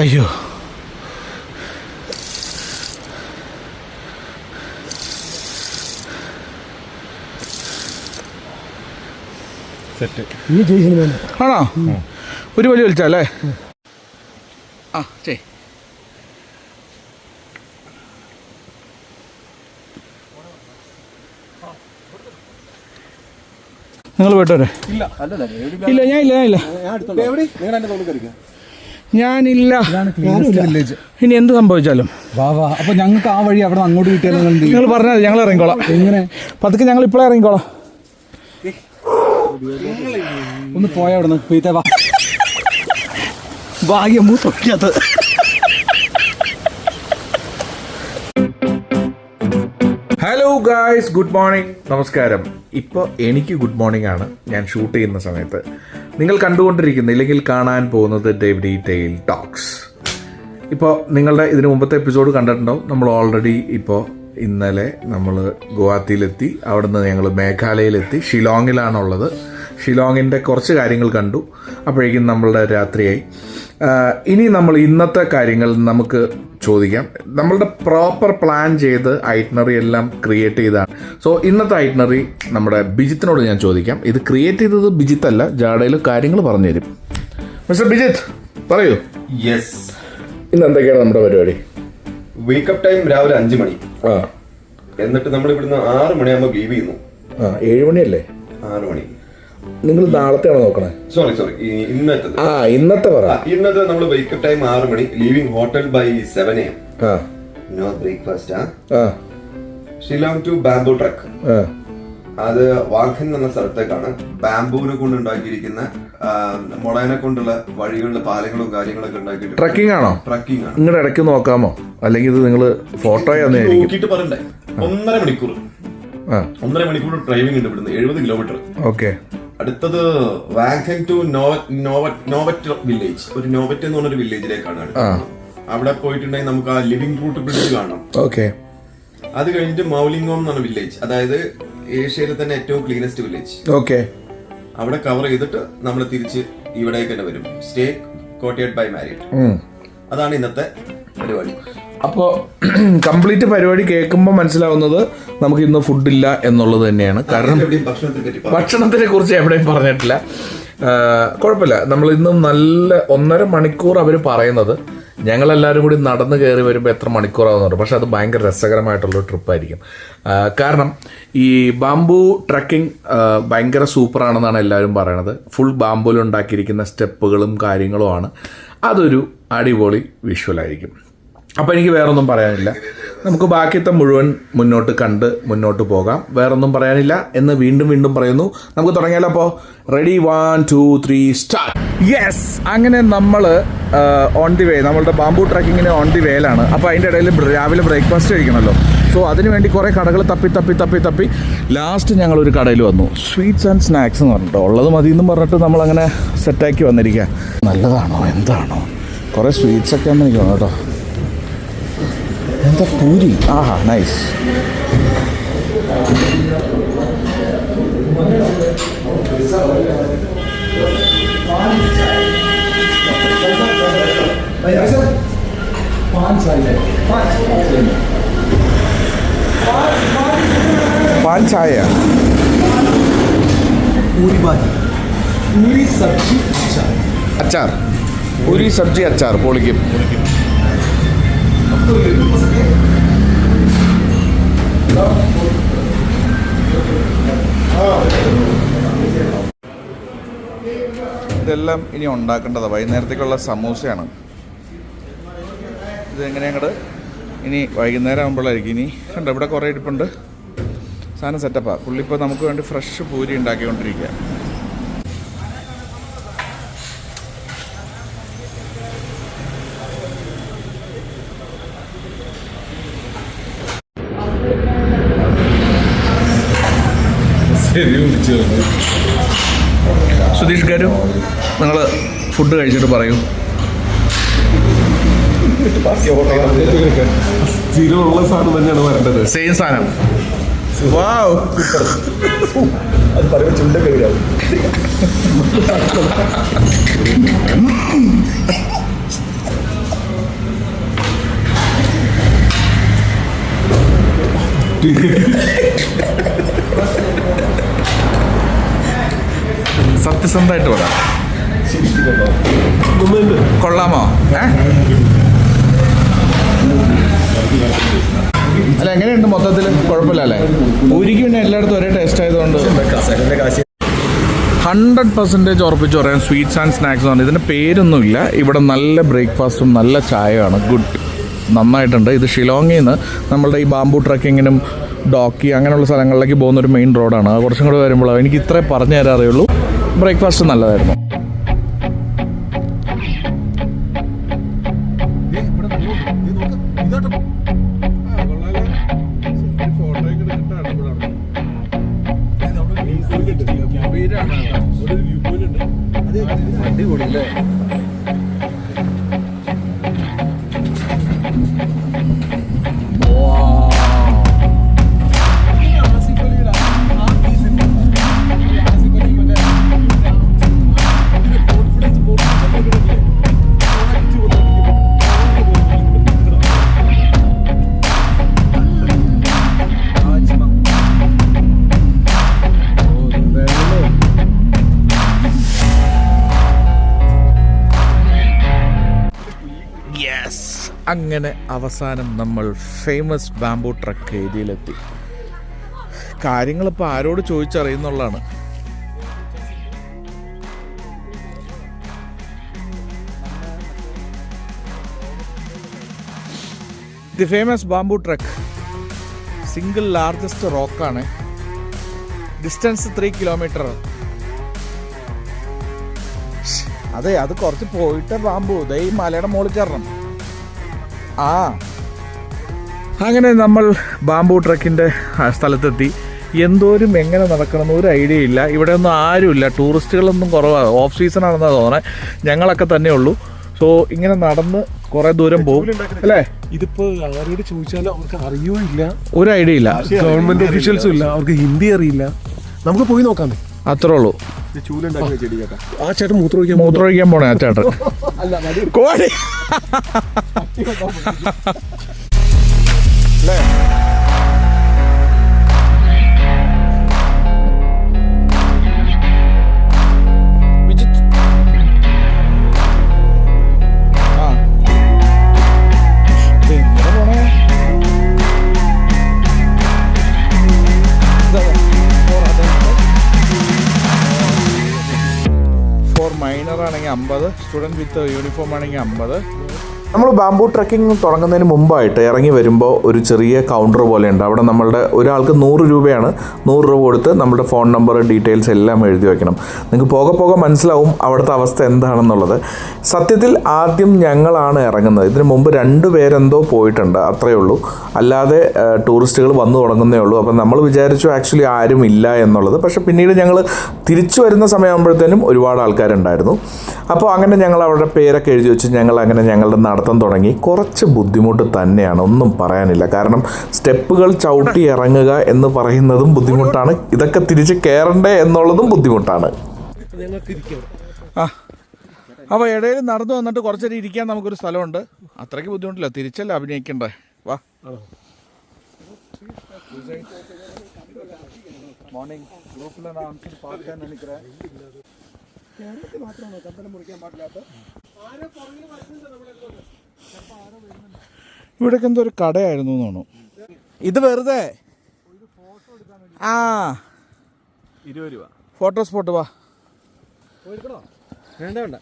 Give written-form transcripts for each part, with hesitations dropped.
അയ്യോ സെറ്റ് ആണോ? ഒരു വലി വലിച്ചല്ലേ? ആ ശരി. നിങ്ങൾ പോയിട്ടോരെ? ഇല്ല ഞാനില്ല ഞാനില്ല. ഇനി എന്ത് സംഭവിച്ചാലും അപ്പൊ ഞങ്ങൾക്ക് ആ വഴി അവിടെ അങ്ങോട്ട് കിട്ടിയാൽ നിങ്ങൾ പറഞ്ഞാൽ ഞങ്ങൾ ഇറങ്ങിക്കോളാം. എങ്ങനെ പതുക്കെ ഞങ്ങൾ ഇപ്പോഴേ ഇറങ്ങിക്കോളാം. ഒന്ന് പോയ അവിടെ നിന്ന് ഭാഗ്യം തൊക്കിയത്. ഹലോ ഗായ്സ്, ഗുഡ് മോർണിംഗ്, നമസ്കാരം. ഇപ്പോൾ എനിക്ക് ഗുഡ് മോർണിംഗ് ആണ് ഞാൻ ഷൂട്ട് ചെയ്യുന്ന സമയത്ത്. നിങ്ങൾ കണ്ടുകൊണ്ടിരിക്കുന്ന ഇല്ലെങ്കിൽ കാണാൻ പോകുന്നത് ഡേവിഡ് ടെയിൽ ടോക്സ്. ഇപ്പോൾ നിങ്ങളുടെ ഇതിന് മുമ്പത്തെ എപ്പിസോഡ് കണ്ടിട്ടുണ്ടാവും. നമ്മൾ ഓൾറെഡി ഇപ്പോൾ ഇന്നലെ നമ്മൾ ഗുവാഹത്തിയിലെത്തി. അവിടെ നിന്ന് ഞങ്ങൾ മേഘാലയയിലെത്തി. ഷിലോങ്ങിലാണുള്ളത്. ഷിലോങ്ങിൻ്റെ കുറച്ച് കാര്യങ്ങൾ കണ്ടു. അപ്പോഴേക്കും നമ്മളുടെ രാത്രിയായി. ഇനി നമ്മൾ ഇന്നത്തെ കാര്യങ്ങൾ നമുക്ക് ചോദിക്കാം. നമ്മളുടെ പ്രോപ്പർ പ്ലാൻ ചെയ്ത് ഐറ്റിനറി എല്ലാം ക്രിയേറ്റ് ചെയ്താണ്. സോ ഇന്നത്തെ ഐറ്റിനറി നമ്മുടെ ബിജിത്തിനോട് ഞാൻ ചോദിക്കാം. ഇത് ക്രിയേറ്റ് ചെയ്തത് ബിജിത്ത് അല്ല, ജാഡയിൽ കാര്യങ്ങൾ പറഞ്ഞു തരും. മിസ്റ്റർ ബിജിത്ത് പറയൂ. യെസ്, ഇന്ന് എന്തൊക്കെയാണ് നമ്മുടെ പരിപാടി? വേക്കപ്പ് ടൈം രാവിലെ 5 മണി. എന്നിട്ട് നമ്മൾ ഇവിടുന്ന് 6 മണിയാകുമ്പോൾ ലീവ് ചെയ്യുന്നു. 7 മണിയല്ലേ? 6 മണി. നിങ്ങൾ നാളത്തെയാണോ നോക്കണേ? സോറി ഇന്നത്തെ നമ്മൾ വേക്കപ്പ് ടൈം 6 മണി. Leaving hotel by 7 AM. No breakfast. Shillong to bamboo trek. അത് വാഖൻ എന്ന സ്ഥലത്തേക്കാണ്. ബാംബൂവിനെ കൊണ്ട് ഉണ്ടാക്കിയിരിക്കുന്ന മുളയനെ കൊണ്ടുള്ള വഴികളിലെ പാലങ്ങളും കാര്യങ്ങളൊക്കെ ഉണ്ടാക്കിയിട്ട് ട്രക്കിംഗ് ആണോ? ട്രക്കിംഗ് ആണ്. നിങ്ങളുടെ ഇടയ്ക്ക് നോക്കാമോ? അല്ലെങ്കിൽ ഇത് നിങ്ങൾ ഫോട്ടോയാന്ന് നോക്കിയിട്ട് പറയണ്ടേ? 1.5 മണിക്കൂർ. 1.5 മണിക്കൂർ ഡ്രൈവിംഗ് ഉണ്ട് ഇവിടുന്ന്. 70 കിലോമീറ്റർ. ഓക്കെ. അടുത്തത് വാങ്ഖൻ ടു നോവറ്റ് വില്ലേജ്. ഒരു നോവറ്റ് എന്ന് പറഞ്ഞൊരു വില്ലേജിലേക്കാണ് അടുത്തത്. അവിടെ പോയിട്ടുണ്ടെങ്കിൽ നമുക്ക് ആ ലിവിംഗ് റൂട്ട് ബ്രിഡ്ജ് കാണാം. ഓക്കെ. അത് കഴിഞ്ഞിട്ട് മൗലിംഗോം എന്ന് പറഞ്ഞ വില്ലേജ്, അതായത് ഏഷ്യയിലെ തന്നെ ഏറ്റവും ക്ലീനസ്റ്റ് വില്ലേജ്. ഓക്കെ. അവിടെ കവർ ചെയ്തിട്ട് നമ്മൾ തിരിച്ച് ഇവിടേക്ക് തന്നെ വരും. സ്റ്റേ കോട്ടേഡ് ബൈ മാരിഡ്. അതാണ് ഇന്നത്തെ പരിപാടി. അപ്പോൾ കംപ്ലീറ്റ് പരിപാടി കേൾക്കുമ്പോൾ മനസ്സിലാവുന്നത് നമുക്ക് ഇന്ന് ഫുഡില്ല എന്നുള്ളത് തന്നെയാണ്. കാരണം ഭക്ഷണത്തിനെ കുറിച്ച് എവിടെയും പറഞ്ഞിട്ടില്ല. കുഴപ്പമില്ല. നമ്മൾ ഇന്ന് നല്ല 1.5 മണിക്കൂർ അവർ പറയുന്നത്. ഞങ്ങളെല്ലാവരും കൂടി നടന്ന് കയറി വരുമ്പോൾ എത്ര മണിക്കൂറാവുന്നുണ്ട്. പക്ഷെ അത് ഭയങ്കര രസകരമായിട്ടുള്ളൊരു ട്രിപ്പായിരിക്കും. കാരണം ഈ ബാംബു ട്രക്കിംഗ് ഭയങ്കര സൂപ്പറാണെന്നാണ് എല്ലാവരും പറയണത്. ഫുൾ ബാംബുവിൽ ഉണ്ടാക്കിയിരിക്കുന്ന സ്റ്റെപ്പുകളും കാര്യങ്ങളുമാണ്. അതൊരു അടിപൊളി വിഷ്വലായിരിക്കും. അപ്പോൾ എനിക്ക് വേറൊന്നും പറയാനില്ല. നമുക്ക് ബാക്കിയത്തെ മുഴുവൻ മുന്നോട്ട് കണ്ട് മുന്നോട്ട് പോകാം. വേറൊന്നും പറയാനില്ല എന്ന് വീണ്ടും പറയുന്നു. നമുക്ക് തുടങ്ങിയാലോ? അപ്പോൾ റെഡി, 1 2 3 സ്റ്റാർട്ട്. യെസ്, അങ്ങനെ നമ്മൾ ഓൺ ദി വേ. നമ്മളുടെ ബാംബു ട്രക്കിങ്ങിന് ഓൺ ദി വേയിലാണ്. അപ്പോൾ അതിൻ്റെ ഇടയിൽ രാവിലെ ബ്രേക്ക്ഫാസ്റ്റ് കഴിക്കണമല്ലോ. സോ അതിനുവേണ്ടി കുറേ കടകൾ തപ്പി ലാസ്റ്റ് ഞങ്ങളൊരു കടയിൽ വന്നു. സ്വീറ്റ്സ് ആൻഡ് സ്നാക്സ് എന്ന് പറഞ്ഞിട്ടോ. ഉള്ളത് മതി എന്നും പറഞ്ഞിട്ട് നമ്മളങ്ങനെ സെറ്റാക്കി വന്നിരിക്കുക. നല്ലതാണോ എന്താണോ? കുറേ സ്വീറ്റ്സൊക്കെ ആണെന്ന് എനിക്ക് തോന്നുന്നു കേട്ടോ. എന്താ പൂരി? ആഹാ, നൈസ്. പാൻ ചായ. പൂരി ഭാജി, പൂരി സബ്ജി അച്ചാർ. പൂരി സബ്ജി അച്ചാർ പൊളിക്കും. ഇതെല്ലാം ഇനി ഉണ്ടാക്കേണ്ടതാണ്. വൈകുന്നേരത്തേക്കുള്ള സമൂസയാണ്. ഇതെങ്ങനെയാണ് ഇനി വൈകുന്നേരം ആകുമ്പോഴായിരിക്കും. ഇനി കണ്ടോ ഇവിടെ കുറേ ഇരിപ്പുണ്ട്. സാധനം സെറ്റപ്പാണ്. പുള്ളിപ്പോൾ നമുക്ക് വേണ്ടി ഫ്രഷ് പൂരി ഉണ്ടാക്കിക്കൊണ്ടിരിക്കുക. സുധീഷ് ഗാരു, നിങ്ങൾ ഫുഡ് കഴിച്ചിട്ട് പറയൂ. സ്ഥിരമുള്ള സാധനം തന്നെയാണ് വരേണ്ടത്. സെയിം സാധനം. അത് പറയുമ്പോൾ ചുണ്ടൊക്കെ വരാം. സത്യസന്ധമായിട്ട് പറയാം, കൊള്ളാമോ? അല്ല, എങ്ങനെയുണ്ട് മൊത്തത്തിൽ? കുഴപ്പമില്ല അല്ലേ? പൂരിക്ക് പിന്നെ എല്ലായിടത്തും ഒരേ ടേസ്റ്റ് ആയതുകൊണ്ട് 100% ഉറപ്പിച്ച് പറയാം. സ്വീറ്റ്സ് ആൻഡ് സ്നാക്സ് ആണ് ഇതിൻ്റെ പേരൊന്നുമില്ല. ഇവിടെ നല്ല ബ്രേക്ക്ഫാസ്റ്റും നല്ല ചായയാണ്. ഗുഡ്, നന്നായിട്ടുണ്ട്. ഇത് ഷിലോങ്ങിൽ നിന്ന് നമ്മളുടെ ഈ ബാംബു ട്രക്കിങ്ങിനും ഡോക്കി അങ്ങനെയുള്ള സ്ഥലങ്ങളിലേക്ക് പോകുന്ന ഒരു മെയിൻ റോഡാണ്. കുറച്ചും കൂടെ വരുമ്പോൾ എനിക്ക് ഇത്രേ പറഞ്ഞു തരാൻ അറിയുള്ളൂ. ബ്രേക്ക്ഫാസ്റ്റ് നല്ലതായിരുന്നു. അങ്ങനെ അവസാനം നമ്മൾ ഫേമസ് ബാംബു ട്രക്ക് ഏരിയയിലെത്തി. കാര്യങ്ങളിപ്പോൾ ആരോട് ചോദിച്ചറിയുന്നുള്ളതാണ്. The famous bamboo trek single largest റോക്കാണ്. Distance 3 kilometer. അതെ, അത് കുറച്ച് പോയിട്ട് ബാംബു ദേ ഈ മലയുടെ മുകളിൽ കയറണം. അങ്ങനെ നമ്മൾ ബാംബു ട്രക്കിൻ്റെ സ്ഥലത്തെത്തി. എന്തോരും എങ്ങനെ നടക്കണമെന്ന് ഒരു ഐഡിയ ഇല്ല. ഇവിടെ ഒന്നും ആരുമില്ല, ടൂറിസ്റ്റുകളൊന്നും കുറവാണ്. ഓഫ് സീസൺ ആണെന്നാണ് തോന്നുന്നത്. ഞങ്ങളൊക്കെ തന്നെ ഉള്ളൂ. സോ ഇങ്ങനെ നടന്ന് കുറേ ദൂരം പോകും അല്ലേ? ഇതിപ്പോ ആരോട് ചോദിച്ചാലും അവർക്ക് അറിയോ ഇല്ല, ഒരു ഐഡിയ ഇല്ല. ഗവൺമെന്റ് ഒഫീഷ്യൽസും ഇല്ല, അവർക്ക് ഹിന്ദി അറിയില്ല. നമുക്ക് പോയി നോക്കാം. അത്രേ ഉള്ളൂ. ആ ചേട്ടൻ മൂത്രമൊഴിക്കാൻ പോണേ. ആ ചേട്ടൻ കോടി അല്ലേ? മൈനർ ആണെങ്കിൽ 50, സ്റ്റുഡൻറ്റ് വിത്ത് യൂണിഫോം ആണെങ്കിൽ 50. നമ്മൾ ബാംബു ട്രക്കിംഗ് തുടങ്ങുന്നതിന് മുമ്പായിട്ട് ഇറങ്ങി വരുമ്പോൾ ഒരു ചെറിയ കൗണ്ടർ പോലെയുണ്ട്. അവിടെ നമ്മളുടെ ഒരാൾക്ക് 100 രൂപയാണ്. 100 രൂപ കൊടുത്ത് നമ്മുടെ ഫോൺ നമ്പർ ഡീറ്റെയിൽസ് എല്ലാം എഴുതി വയ്ക്കണം. നിങ്ങൾക്ക് പോകെ പോകെ മനസ്സിലാവും അവിടുത്തെ അവസ്ഥ എന്താണെന്നുള്ളത്. സത്യത്തിൽ ആദ്യം ഞങ്ങളാണ് ഇറങ്ങുന്നത്. ഇതിന് മുമ്പ് 2 പേരെന്തോ പോയിട്ടുണ്ട്, അത്രയേ ഉള്ളൂ. അല്ലാതെ ടൂറിസ്റ്റുകൾ വന്നു തുടങ്ങുന്നേ ഉള്ളൂ. അപ്പം നമ്മൾ വിചാരിച്ചു ആക്ച്വലി ആരും ഇല്ല എന്നുള്ളത്. പക്ഷേ പിന്നീട് ഞങ്ങൾ തിരിച്ചു വരുന്ന സമയമാകുമ്പോഴത്തേനും ഒരുപാട് ആൾക്കാരുണ്ടായിരുന്നു. അപ്പോൾ അങ്ങനെ ഞങ്ങൾ അവരുടെ പേരൊക്കെ എഴുതി വെച്ച് ഞങ്ങളുടെ നടത്തം തുടങ്ങി. കുറച്ച് ബുദ്ധിമുട്ട് തന്നെയാണ്, ഒന്നും പറയാനില്ല. കാരണം സ്റ്റെപ്പുകൾ ചവിട്ടി ഇറങ്ങുക എന്ന് പറയുന്നതും ബുദ്ധിമുട്ടാണ്. ഇതൊക്കെ തിരിച്ച് കയറണ്ടേ എന്നുള്ളതും ബുദ്ധിമുട്ടാണ്. അപ്പോൾ ഇടയിൽ നടന്നു വന്നിട്ട് കുറച്ചേരം ഇരിക്കാൻ നമുക്കൊരു സ്ഥലമുണ്ട്. അത്രയ്ക്ക് ബുദ്ധിമുട്ടില്ല. തിരിച്ചല്ല അഭിനയിക്കണ്ടേ? വാ. മോർണിംഗ് ഇവിടേക്ക് എന്തോ ഒരു കടയായിരുന്നു എന്ന് തോന്നുന്നു. ഇത് വെറുതെ 20 രൂപ ഫോട്ടോ സ്പോട്ട്. വാ. വേണ്ട വേണ്ട,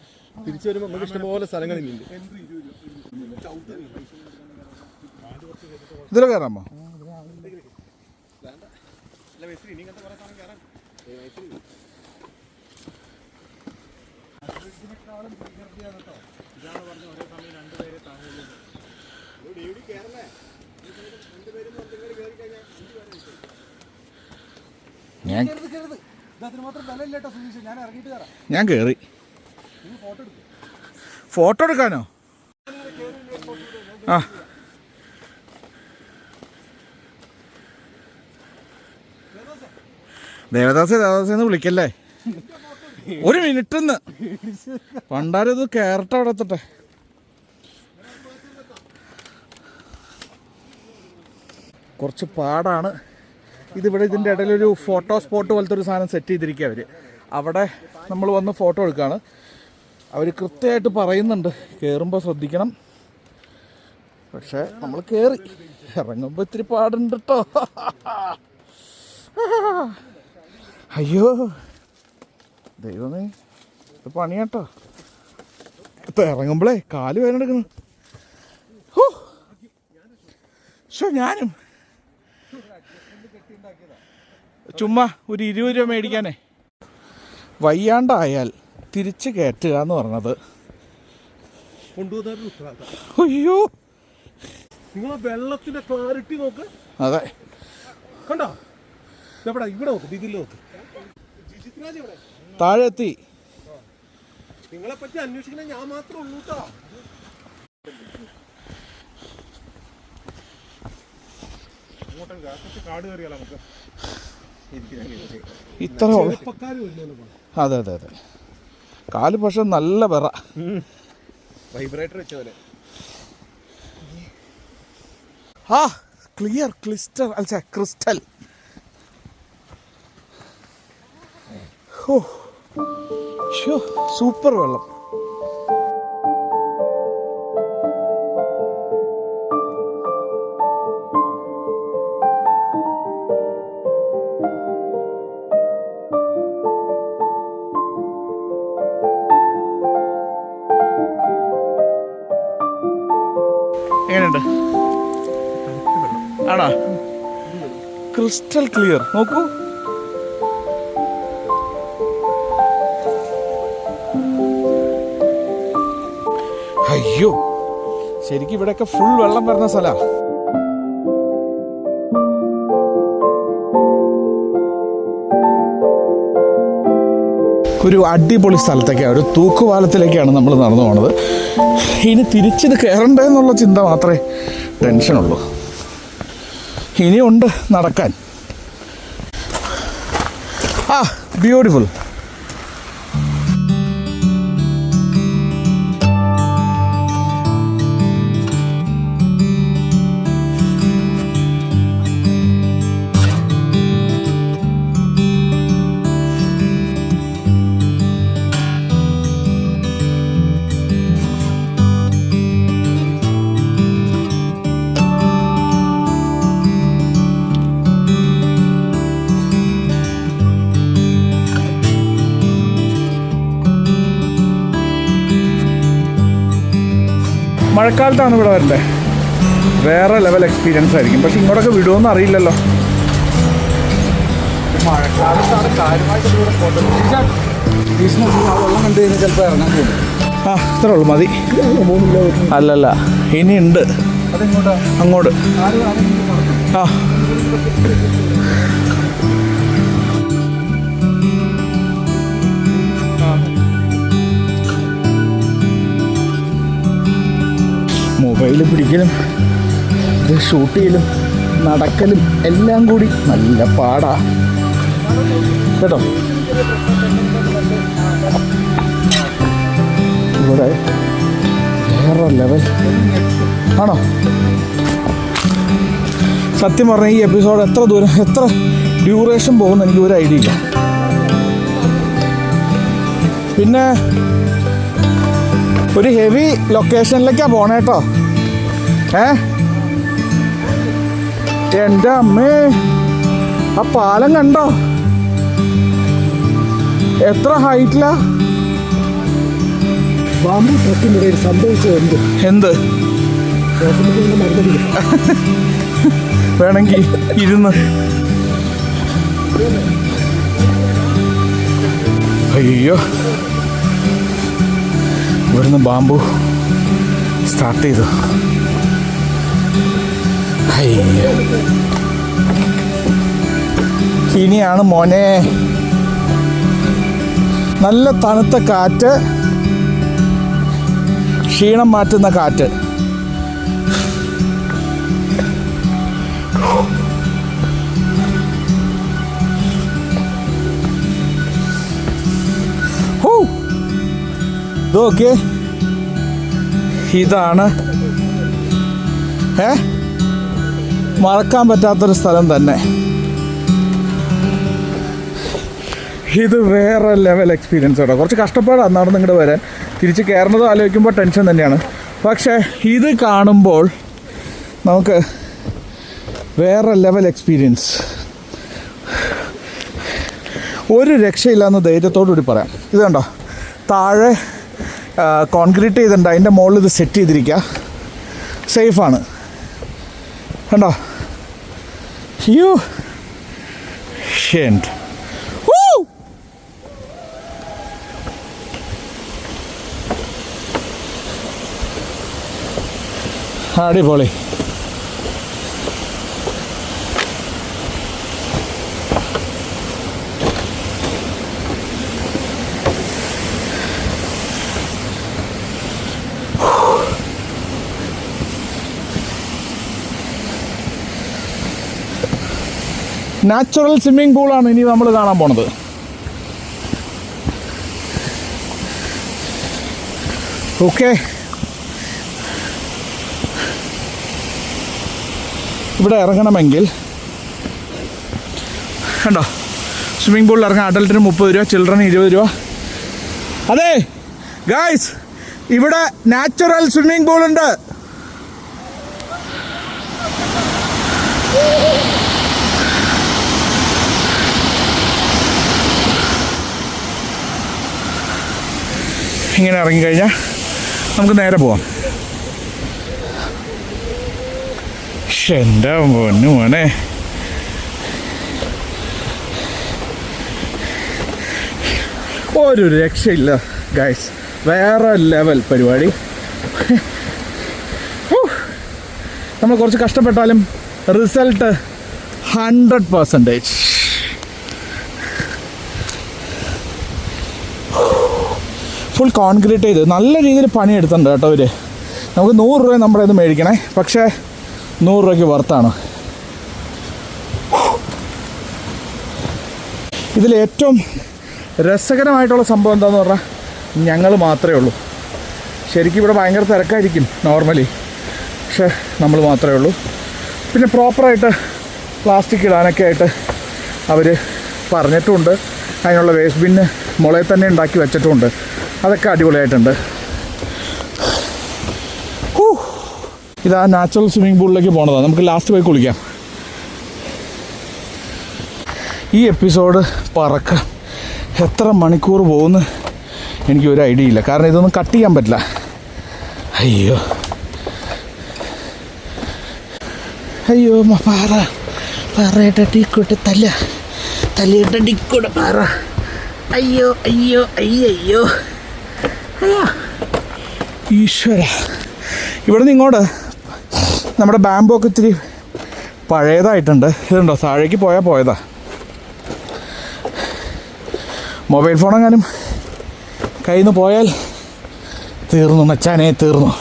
തിരിച്ചു വരുമ്പോൾ നമുക്ക് ഇഷ്ടംപോലെ സ്ഥലങ്ങളില്ല. ഇതിൽ കയറാമോ? ഞാൻ കയറി. ഫോട്ടോ എടുക്കാനോ? ആ, ദേവദാസെന്ന് വിളിക്കല്ലേ. 1 മിനിറ്റ് പണ്ടാരം ഇത് ക്യാരറ്റ് അവിടെ എത്തട്ടെ. കുറച്ച് പാടാണ് ഇതിവിടെ. ഇതിൻ്റെ ഇടയിലൊരു ഫോട്ടോ സ്പോട്ട് പോലത്തെ ഒരു സാധനം സെറ്റ് ചെയ്തിരിക്കുക അവർ. അവിടെ നമ്മൾ വന്ന് ഫോട്ടോ എടുക്കുകയാണ്. അവർ കൃത്യമായിട്ട് പറയുന്നുണ്ട് കയറുമ്പോൾ ശ്രദ്ധിക്കണം. പക്ഷേ നമ്മൾ കയറി ഇറങ്ങുമ്പോൾ ഇത്തിരി പാടുണ്ട് കേട്ടോ. അയ്യോ ദൈവമേ, ഇത് പണിയാട്ടോ. ഇപ്പം ഇറങ്ങുമ്പോഴേ കാല് വേദന എടുക്കണം. ഞാനും ചുമ്മാ ഒരു 20 രൂപ മേടിക്കാനേ. വയ്യാണ്ടായാൽ തിരിച്ച് കയറ്റുക എന്ന് പറഞ്ഞത്. അയ്യോ നിങ്ങളെ വെള്ളത്തിന്റെ ക്ലാരിറ്റി നോക്ക്. അതെ കണ്ടോ, ഇവിടെ നോക്ക്, ഇതിൽ നോക്ക്. താഴെ എത്തി. നിങ്ങളെ പറ്റി അന്വേഷിക്കണ ഞാൻ മാത്രമേ ഉള്ളൂ കേട്ടോ. കാട് കയറിയാലോ നമുക്ക്. ഇത്ര അതെ അതെ അതെ. കാല് പക്ഷെ നല്ല വിറ. വൈബ്രേറ്റർ വെച്ച പോലെ. ആ ക്ലിയർ ക്ലിസ്റ്റർ അല്ല ക്രിസ്റ്റൽ. സൂപ്പർ വെള്ളം. എങ്ങനെയുണ്ട്? ആണോ? Crystal clear. നോക്കൂ. അയ്യോ ശരിക്കും ഇവിടെയൊക്കെ ഫുൾ വെള്ളം വരുന്ന സ്ഥലമാണ്. ഒരു അടിപൊളി സ്ഥലത്തേക്കാണ്, ഒരു തൂക്കുപാലത്തിലേക്കാണ് നമ്മൾ നടന്നു പോണത്. ഇനി തിരിച്ചിത് കയറണ്ടേ എന്നുള്ള ചിന്ത മാത്രമേ ടെൻഷനുള്ളൂ. ഇനിയുണ്ട് നടക്കാൻ. ആ ബ്യൂട്ടിഫുൾ. മഴക്കാലത്താണ് ഇവിടെ വരണ്ടേ, വേറെ ലെവൽ എക്സ്പീരിയൻസ് ആയിരിക്കും. പക്ഷെ ഇങ്ങോട്ടൊക്കെ വിടുമെന്ന് അറിയില്ലല്ലോ. മഴക്കാലത്താണ് കാര്യമായിട്ട് വെള്ളം കണ്ടു കഴിഞ്ഞാൽ ചിലപ്പോൾ ഇറങ്ങാൻ പോകും. ആ ഇത്രേ ഉള്ളൂ, മതി. അല്ലല്ല ഇനിയുണ്ട് അങ്ങോട്ട്. ആ മൊബൈൽ പിടിക്കലും ഇത് ഷൂട്ട് ചെയ്യലും നടക്കലും എല്ലാം കൂടി നല്ല പാടാ കേട്ടോ. ഇവിടെ വേറെ ലെവൽ ആണോ? സത്യം പറഞ്ഞാൽ ഈ എപ്പിസോഡ് എത്ര ദൂരം എത്ര ഡ്യൂറേഷൻ പോകുമെന്ന് എനിക്ക് ഒരു ഐഡിയ ഇല്ല. പിന്നെ ഒരു ഹെവി ലൊക്കേഷനിലേക്കാണ് പോണേ കേട്ടോ. എൻ്റെ അമ്മേ, ആ പാലം കണ്ടോ? എത്ര ഹൈറ്റിലാ? സംഭവിച്ചത് എന്ത് വേണമെങ്കിൽ ഇരുന്ന്. അയ്യോ ഇവിടുന്ന് ബാമ്പു സ്റ്റാർട്ട് ചെയ്തു. അയ്യോ ഇനിയാണ് മോനെ. നല്ല തണുത്ത കാറ്റ്, ക്ഷീണം മാറ്റുന്ന കാറ്റ്. ഇതൊക്കെ ഇതാണ് മറക്കാൻ പറ്റാത്തൊരു സ്ഥലം തന്നെ. ഇത് വേറെ ലെവൽ എക്സ്പീരിയൻസ് കേട്ടോ. കുറച്ച് കഷ്ടപ്പാടാണ് നടന്ന് ഇങ്ങോട്ട് വരാൻ. തിരിച്ച് കയറുന്നത് ആലോചിക്കുമ്പോൾ ടെൻഷൻ തന്നെയാണ്. പക്ഷേ ഇത് കാണുമ്പോൾ നമുക്ക് വേറെ ലെവൽ എക്സ്പീരിയൻസ്. ഒരു രക്ഷയില്ലാന്ന് ധൈര്യത്തോടുകൂടി പറയാം. ഇത് കണ്ടോ, താഴെ കോൺക്രീറ്റ് ചെയ്തിട്ടുണ്ട്, അതിൻ്റെ മുകളിൽ ഇത് സെറ്റ് ചെയ്തിരിക്കുക. സേഫാണ് കണ്ടോ. അയ്യോ ഷെൻഡ് അടിപൊളി. നാച്ചുറൽ സ്വിമ്മിംഗ് പൂളാണ് ഇനി നമ്മൾ കാണാൻ പോണത്. ഓക്കെ, ഇവിടെ ഇറങ്ങണമെങ്കിൽ കണ്ടോ, സ്വിമ്മിംഗ് പൂളിൽ ഇറങ്ങാൻ അഡൽട്ടിന് 30 രൂപ, ചിൽഡ്രന് 20 രൂപ. അതെ ഗായ്സ്, ഇവിടെ നാച്ചുറൽ സ്വിമ്മിംഗ് പൂളുണ്ട്. ഇങ്ങനെ ഇറങ്ങിക്കഴിഞ്ഞാൽ നമുക്ക് നേരെ പോവാം. എൻ്റെ പൊന്നു മോനെ, ഒരു രക്ഷയില്ല ഗൈസ്, വേറെ ലെവൽ പരിപാടി. നമ്മൾ കുറച്ച് കഷ്ടപ്പെട്ടാലും റിസൾട്ട് 100%. ഫുൾ കോൺക്രീറ്റ് ചെയ്ത് നല്ല രീതിയിൽ പണിയെടുത്തിട്ടുണ്ട് കേട്ടോ ഇവർ. നമുക്ക് 100 രൂപ നമ്മുടെ ഇത് മേടിക്കണേ, പക്ഷേ 100 രൂപയ്ക്ക് വർത്താണ്. ഇതിലേറ്റവും രസകരമായിട്ടുള്ള സംഭവം എന്താണെന്ന് പറഞ്ഞാൽ ഞങ്ങൾ മാത്രമേ ഉള്ളൂ. ശരിക്കും ഇവിടെ ഭയങ്കര തിരക്കായിരിക്കും നോർമലി, പക്ഷേ നമ്മൾ മാത്രമേ ഉള്ളൂ. പിന്നെ പ്രോപ്പറായിട്ട് പ്ലാസ്റ്റിക് ഇടാനൊക്കെ ആയിട്ട് അവർ പറഞ്ഞിട്ടുമുണ്ട്. അതിനുള്ള വേസ്റ്റ് ബിന്ന് മുളയിൽ തന്നെ ഉണ്ടാക്കി വെച്ചിട്ടുമുണ്ട്. അതൊക്കെ അടിപൊളിയായിട്ടുണ്ട്. ഇതാ നാച്ചുറൽ സ്വിമ്മിംഗ് പൂളിലേക്ക് പോണതാണ്. നമുക്ക് ലാസ്റ്റ് പോയി കുളിക്കാം. ഈ എപ്പിസോഡ് പറക്കാം എത്ര മണിക്കൂർ പോകുന്നു എനിക്ക് ഒരു ഐഡിയ ഇല്ല, കാരണം ഇതൊന്നും കട്ട് ചെയ്യാൻ പറ്റില്ല. അയ്യോ അയ്യോ പാറ പാറയുടെ ടീക്കൂട്ട് തലയുടെ ടിക്കൂടെ പാറ. അയ്യോ അയ്യോ അയ്യോ അയ്യോ ഈശ്വര. ഇവിടെ നിന്ന് ഇങ്ങോട്ട് നമ്മുടെ ബാമ്പു ഒക്കെ ഇത്തിരി പഴയതായിട്ടുണ്ട്. ഇതുണ്ടോ, താഴേക്ക് പോയതാ. മൊബൈൽ ഫോണെങ്ങാനും കയ്യിൽ നിന്ന് പോയാൽ തീർന്നു മച്ചാനെ, തീർന്നു.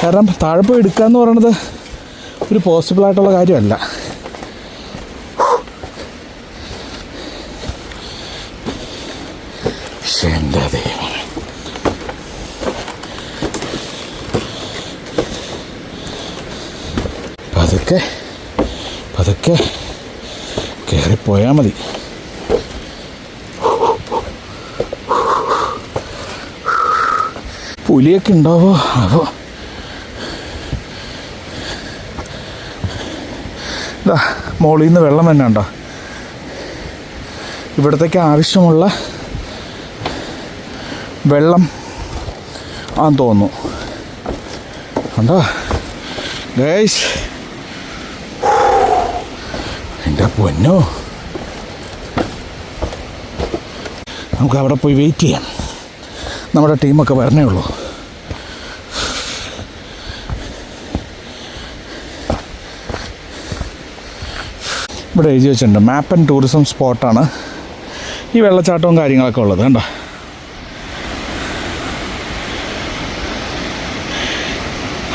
കാരണം താഴെ പോയി എടുക്കുക എന്ന് പറയുന്നത് ഒരു പോസിബിളായിട്ടുള്ള കാര്യമല്ല. എൻ്റെ ദൈവം, പതുക്കെ കയറിപ്പോയാൽ മതി. പുലിയൊക്കെ ഉണ്ടാവോ ആവോ. ഇതാ മോളിൽ നിന്ന് വെള്ളം തന്നെ ഉണ്ടോ. ഇവിടത്തേക്ക് ആവശ്യമുള്ള വെള്ളം ആന്ന് തോന്നുന്നു. ഉണ്ടോ ഗൈസ്, എൻ്റെ പൊന്നോ. നമുക്ക് അവിടെ പോയി വെയിറ്റ് ചെയ്യാം. നമ്മുടെ ടീമൊക്കെ വരണേ ഉള്ളൂ. ഇവിടെ എഴുതി വെച്ചിട്ടുണ്ട് മാപ്പ് ആൻഡ് ടൂറിസം സ്പോട്ടാണ് ഈ വെള്ളച്ചാട്ടവും കാര്യങ്ങളൊക്കെ ഉള്ളത്. കണ്ടോ,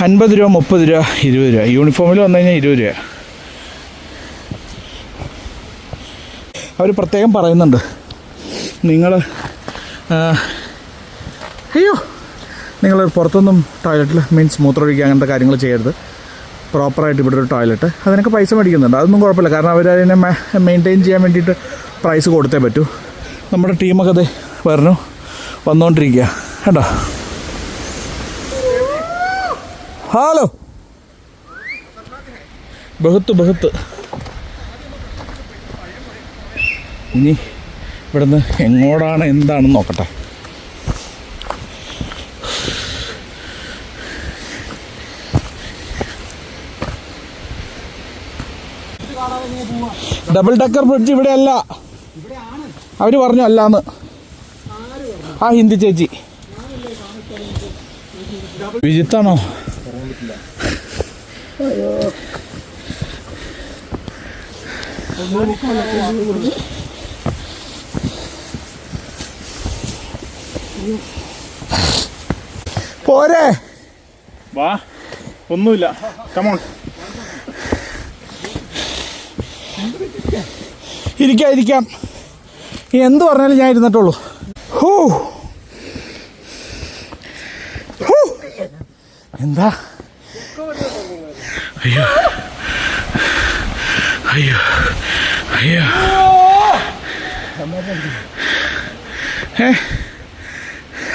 $50 രൂപ, 30 രൂപ, 20 രൂപ. യൂണിഫോമിൽ വന്നു കഴിഞ്ഞാൽ 20 രൂപ. അവർ പ്രത്യേകം പറയുന്നുണ്ട്, നിങ്ങൾ അയ്യോ നിങ്ങൾ പുറത്തൊന്നും ടോയ്ലറ്റിൽ മീൻസ് മൂത്രമൊഴിക്കുക അങ്ങനത്തെ കാര്യങ്ങൾ ചെയ്യരുത്. പ്രോപ്പറായിട്ട് ഇവിടെ ഒരു ടോയ്ലറ്റ്, അതിനൊക്കെ പൈസ മേടിക്കുന്നുണ്ട്, അതൊന്നും കുഴപ്പമില്ല. കാരണം അവർ അതിനെ മെയിൻറ്റെയിൻ ചെയ്യാൻ വേണ്ടിയിട്ട് പ്രൈസ് കൊടുത്തേ പറ്റൂ. നമ്മുടെ ടീമൊക്കെ അത് വന്നുകൊണ്ടിരിക്കുക കേട്ടോ. ഹലോ ബഹുത്ത് ഇനി ഇവിടുന്ന് എങ്ങോട്ടാണ് എന്താണെന്ന് നോക്കട്ടെ. ഡബിൾ ഡക്കർ ബ്രിഡ്ജ് ഇവിടെ അല്ല, അവര് പറഞ്ഞു അല്ലാന്ന്. ആ ഹിന്ദി ചേച്ചി വിജിത്താണോ? പോരെ വാ, ഒന്നുമില്ല. കമോൺ, ഇരിക്കാം. എന്ത് പറഞ്ഞാലും ഞാൻ ഇരുന്നിട്ടുള്ളൂ. എന്താ അയ്യോ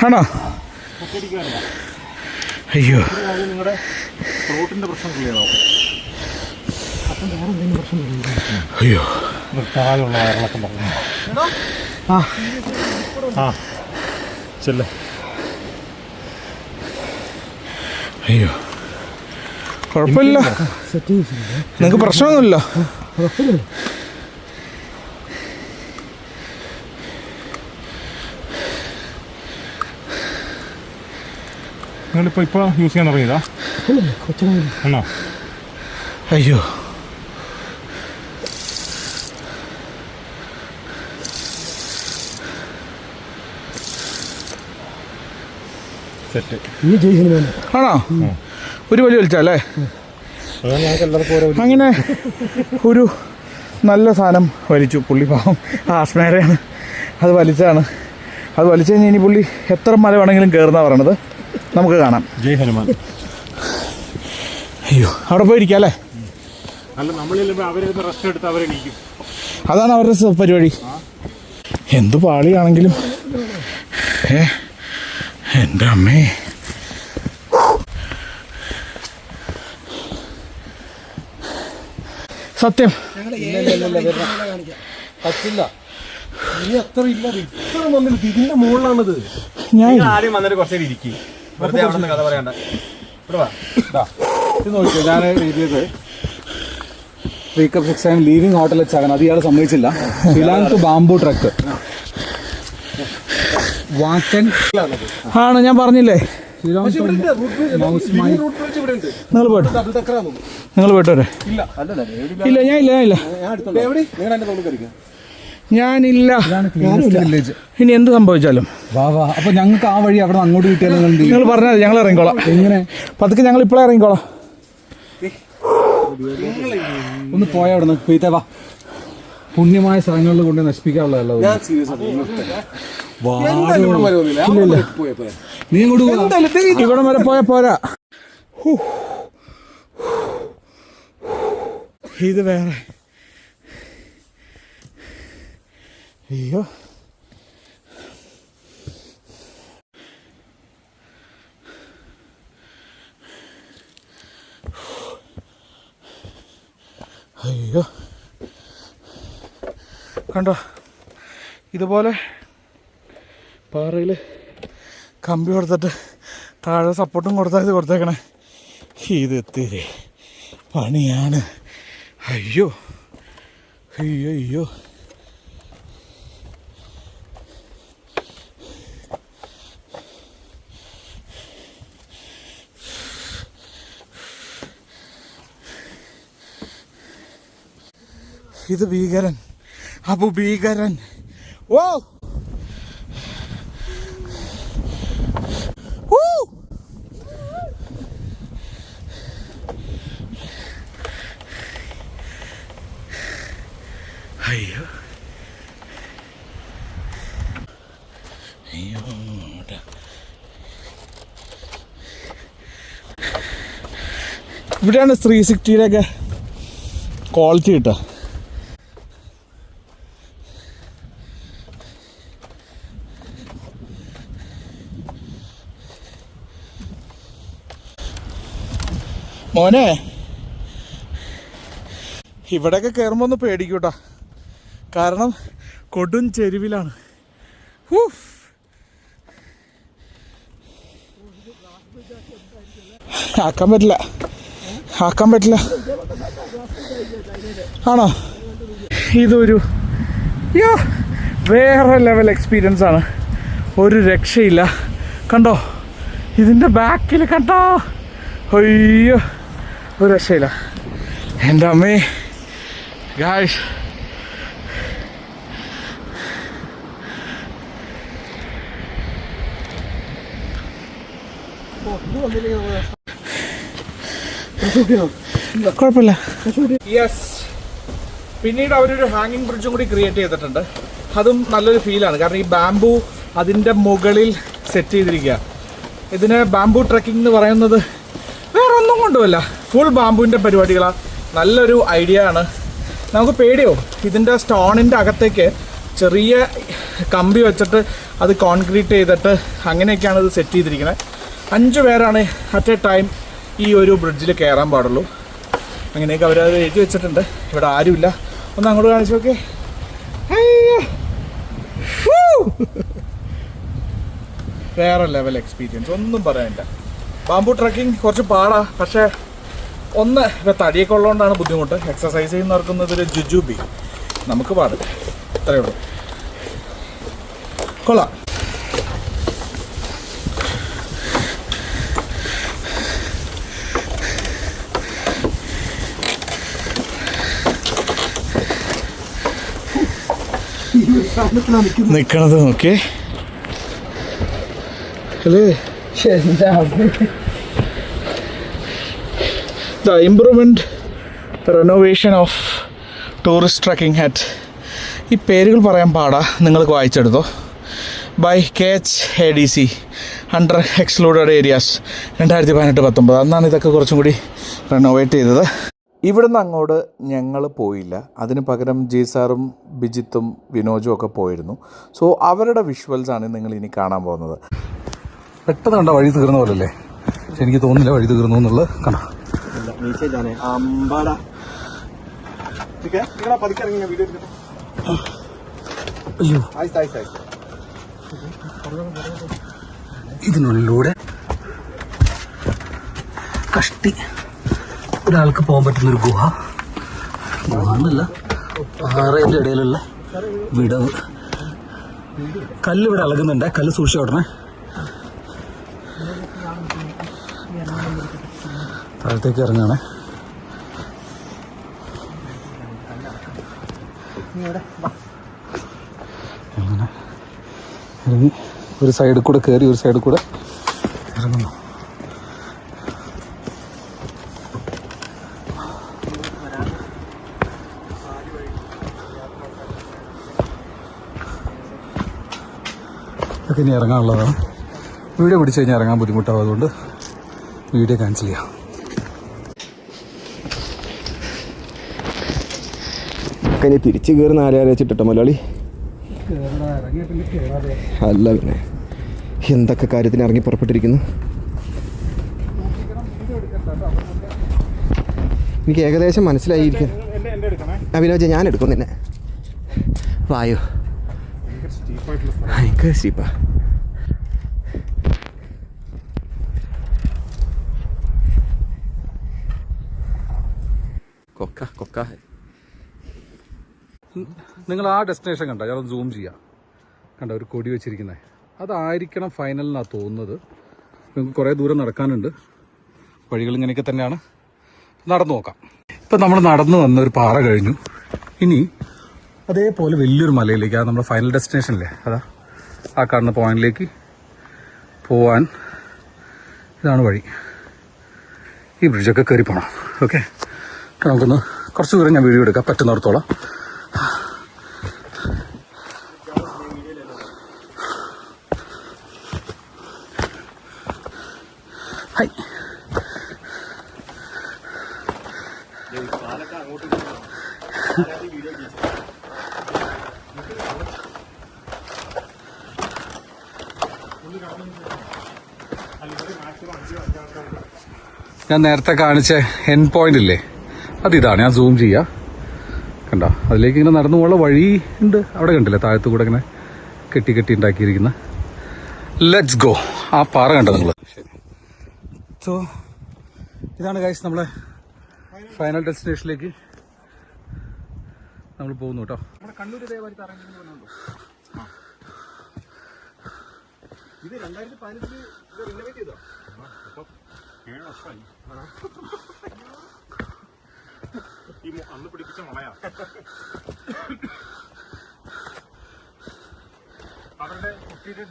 ആണോ? അയ്യോ നിങ്ങളുടെ റോട്ടിന്റെ പ്രശ്നം ക്ലിയറാവും. അയ്യോ താഴെയുള്ള വയറിളക്കം പറഞ്ഞു. ചെല്ല. അയ്യോ കുഴപ്പമില്ല, നിങ്ങൾക്ക് പ്രശ്നമൊന്നുമില്ല. നിങ്ങളിപ്പോൾ യൂസ് ചെയ്യാൻ തുടങ്ങിയതാ? ആണോ? അയ്യോ സെറ്റ്. ആണോ? ഒരു വലിയ വലിച്ചല്ലേ? അങ്ങനെ ഒരു നല്ല സാധനം വലിച്ചു പുള്ളി. പാവം ആസ്മേരയാണ്, അത് വലിച്ചാണ്. അത് വലിച്ചു കഴിഞ്ഞാൽ ഇനി പുള്ളി എത്ര മല വേണമെങ്കിലും കയറുന്ന പറയണത്. നമുക്ക് കാണാം. ജയ് ഹനുമാൻ. അയ്യോ അവിടെ പോയിരിക്കാം അല്ലേ? അല്ല, നമ്മളിൽ അവരൊന്ന് റെസ്റ്റ് എടുത്ത് അവരെണീക്കും. അതാണ് അവരുടെ പരിപാടി. എന്ത് പാളിയാണെങ്കിലും എൻ്റെ അമ്മേ. സത്യം ഇതിന്റെ മുകളിലാണിത്. ഞാൻ ആദ്യം വന്നിട്ട് കുറച്ചേരം ഇരിക്കും. വെറുതെ അവിടെ നിന്ന് കഥ പറയണ്ട. ഇത് നോക്കിയോ, ഞാൻ എഴുതിയത് റീകപ്പ് 6 ലീവിംഗ് ഹോട്ടൽ വെച്ചാണ്. അത് ഇയാൾ സമ്മതിച്ചില്ല. ഷിലാങ് ടു ബാംബു ട്രക്ക് വാക്കൻ ആണ്, ഞാൻ പറഞ്ഞില്ലേ. നിങ്ങൾ പോയിട്ട് വരെ. ഇല്ല ഞാനില്ല. വില്ലേജ്. ഇനി എന്ത് സംഭവിച്ചാലും അപ്പൊ ഞങ്ങൾക്ക് ആ വഴി അവിടെ അങ്ങോട്ട് കിട്ടിയാലും നിങ്ങൾ പറഞ്ഞാൽ ഞങ്ങൾ ഇറങ്ങിക്കോളാം. എങ്ങനെ പതുക്കെ ഞങ്ങൾ ഇപ്പോഴേ ഇറങ്ങിക്കോളാം. ഒന്ന് പോയ അവിടെ നിന്ന് പെയ്ത്തേ വാ. പുണ്യമായ സ്ഥലങ്ങളിൽ കൊണ്ട് നശിപ്പിക്കാനുള്ളതല്ല. നീ അങ്ങോട്ട് ഇവിടം വരെ പോയാൽ പോരാ. ഇത് വേറെ. അയ്യോ അയ്യോ കണ്ടോ, ഇതുപോലെ പാറയിൽ കമ്പി കൊടുത്തിട്ട് താഴെ സപ്പോർട്ടും കൊടുത്താൽ കൊടുത്തേക്കണേ. ഇത് എത്തിരി പണിയാണ്. അയ്യോ അയ്യോ അയ്യോ ഇത് ഭീകരൻ, അബു ഭീകരൻ. ഓ അയ്യോ അയ്യോ ഇവിടെയാണ് 360-യുടെയൊക്കെ ക്വാളിറ്റി കിട്ടുക. മോനെ ഇവിടെയൊക്കെ കയറുമ്പോൾ ഒന്ന് പേടിക്കൂട്ടാ, കാരണം കൊടും ചെരുവിലാണ്. ആക്കാൻ പറ്റില്ല ആണോ? ഇതൊരു വേറെ ലെവൽ എക്സ്പീരിയൻസ് ആണ്, ഒരു രക്ഷയില്ല. കണ്ടോ ഇതിൻ്റെ ബാക്കിൽ കണ്ടോ, അയ്യോ ഒരു രക്ഷയില്ല എൻ്റെ അമ്മേ. ഗായ്സ് കുഴപ്പമില്ല. യെസ്, പിന്നീട് അവരൊരു ഹാങ്ങിങ് ബ്രിഡ്ജും കൂടി ക്രിയേറ്റ് ചെയ്തിട്ടുണ്ട്. അതും നല്ലൊരു ഫീലാണ്, കാരണം ഈ ബാംബു അതിൻ്റെ മുകളിൽ സെറ്റ് ചെയ്തിരിക്കുക. ഇതിന് ബാംബു ട്രക്കിംഗ് എന്ന് പറയുന്നത് വേറെ ഒന്നും കൊണ്ടുമല്ല, ഫുൾ ബാംബുവിൻ്റെ പരിപാടികളാണ്. നല്ലൊരു ഐഡിയ ആണ്. നമുക്ക് പേടിയോ, ഇതിൻ്റെ സ്റ്റോണിൻ്റെ അകത്തേക്ക് ചെറിയ കമ്പി വെച്ചിട്ട് അത് കോൺക്രീറ്റ് ചെയ്തിട്ട് അങ്ങനെയൊക്കെയാണ് ഇത് സെറ്റ് ചെയ്തിരിക്കുന്നത്. 5 പേരാണ് അറ്റ് എ ടൈം ഈ ഒരു ബ്രിഡ്ജിൽ കയറാൻ പാടുള്ളൂ. അങ്ങനെയൊക്കെ അവരത് എഴുതി വെച്ചിട്ടുണ്ട്. ഇവിടെ ആരുമില്ല. ഒന്ന് അങ്ങോട്ട് കാണിച്ചു നോക്കേ. വേറെ ലെവൽ എക്സ്പീരിയൻസ്, ഒന്നും പറയാനില്ല. ബാംബു ട്രക്കിംഗ് കുറച്ച് പാടാ, പക്ഷേ ഒന്ന് ഇപ്പം തടിയൊക്കെ ഉള്ളതുകൊണ്ടാണ് ബുദ്ധിമുട്ട്. എക്സസൈസ് ചെയ്യുന്നവർക്കൊന്നതൊരു ജുജുബി, നമുക്ക് പാടില്ല. അത്രയേ ഉള്ളൂ. കൊള്ളാം. നിക്കണത് നോക്കേ അല്ലേ. The improvement renovation of tourist trekking hut. ഈ പേരുകൾ പറയാൻ പാടാ, നിങ്ങൾക്ക് വായിച്ചെടുത്തോ. By KHADC under excluded areas 2018-19. അന്നാണ് ഇതൊക്കെ കുറച്ചും കൂടി റെനോവേറ്റ് ചെയ്തത്. ഇവിടുന്ന് അങ്ങോട്ട് ഞങ്ങൾ പോയില്ല, അതിന് പകരം സാറും ബിജിത്തും വിനോജും ഒക്കെ പോയിരുന്നു. സോ അവരുടെ വിഷ്വൽസാണ് നിങ്ങൾ ഇനി കാണാൻ പോകുന്നത്. പെട്ടെന്ന് കണ്ട വഴി തീർന്ന പോലല്ലേ, പക്ഷെ എനിക്ക് തോന്നുന്നില്ല വഴി തീർന്നു എന്നുള്ളത്. കാണാം. അയ്യോ, ഇതിനുള്ളിലൂടെ കഷ്ടി ഒരാൾക്ക് പോകാൻ പറ്റുന്നൊരു ഗുഹ എന്നല്ല, പാറയുടെ ഇടയിലുള്ള വിടവ്. കല്ല് ഇവിടെ ഇളകുന്നുണ്ട്, കല്ല് സൂക്ഷിച്ച് ഓടണേ. താഴത്തേക്ക് ഇറങ്ങാണേ. അങ്ങനെ ഇറങ്ങി ഒരു സൈഡിൽ കൂടെ കയറി ഒരു സൈഡിൽ കൂടെ ഇറങ്ങുന്നു. ഇനി ഇറങ്ങാനുള്ളതാണ്. വീഡിയോ പിടിച്ച് കഴിഞ്ഞാൽ ഇറങ്ങാൻ ബുദ്ധിമുട്ടാവും, അതുകൊണ്ട് വീഡിയോ ക്യാൻസൽ ചെയ്യാം. ഇനി തിരിച്ച് കയറുന്ന ആരെയാരെ വെച്ചിട്ടോ മലയാളി അല്ല, പിന്നെ എന്തൊക്കെ കാര്യത്തിന് ഇറങ്ങി പുറപ്പെട്ടിരിക്കുന്നു. എനിക്ക് ഏകദേശം മനസ്സിലായിരിക്കും. വിനോജ് ഞാൻ എടുക്കും നിന്നെ. വായോ ഭയങ്കര സ്റ്റീപ്പാ. കൊക്ക നിങ്ങൾ ആ ഡെസ്റ്റിനേഷൻ കണ്ട, ഞാനൊന്ന് സൂം ചെയ്യാം. കണ്ട ഒരു കൊടി വെച്ചിരിക്കുന്നത്, അതായിരിക്കണം ഫൈനൽ എന്നാണ് തോന്നുന്നത്. നിങ്ങൾക്ക് കുറേ ദൂരം നടക്കാനുണ്ട്, വഴികൾ ഇങ്ങനെയൊക്കെ തന്നെയാണ്. നടന്നു നോക്കാം. ഇപ്പം നമ്മൾ നടന്നു വന്ന ഒരു പാറ കഴിഞ്ഞു. ഇനി അതേപോലെ വലിയൊരു മലയിലേക്ക്, അത് നമ്മുടെ ഫൈനൽ ഡെസ്റ്റിനേഷനില്ലേ, അതാ ആ കാണുന്ന പോയിന്റിലേക്ക് പോവാൻ ഇതാണ് വഴി. ഈ ബ്രിഡ്ജൊക്കെ കയറി പോകണം. ഓക്കെ, നമുക്കൊന്ന് കുറച്ച് ദൂരം ഞാൻ വീഡിയോ എടുക്കാം പറ്റുന്നിടത്തോളം. ഹൈ ഞാൻ നേരത്തെ കാണിച്ച എൻ പോയിന്റ് ഇല്ലേ, അതിതാണ്. ഞാൻ സൂം ചെയ്യാം. കണ്ട, അതിലേക്ക് ഇങ്ങനെ നടന്നു പോകാനുള്ള വഴി ഉണ്ട്. അവിടെ കണ്ടില്ലേ താഴത്തു കൂടെ ഇങ്ങനെ കെട്ടി കെട്ടി ഉണ്ടാക്കിയിരിക്കുന്ന. Let's go. ആ പാറ കണ്ടോ നിങ്ങൾ? സോ ഇതാണ് ഗൈസ് നമ്മളെ ഫൈനൽ ഡെസ്റ്റിനേഷനിലേക്ക് നമ്മൾ പോകുന്നു കേട്ടോ. കണ്ണൂർ ഇതേമാതിരി ഇത് 2015 റിനോവേറ്റ് ചെയ്തോ? 7 വർഷമായി. അന്ന് പിടിപ്പിച്ച മുളയാ. അവരുടെ കുട്ടിയുടെ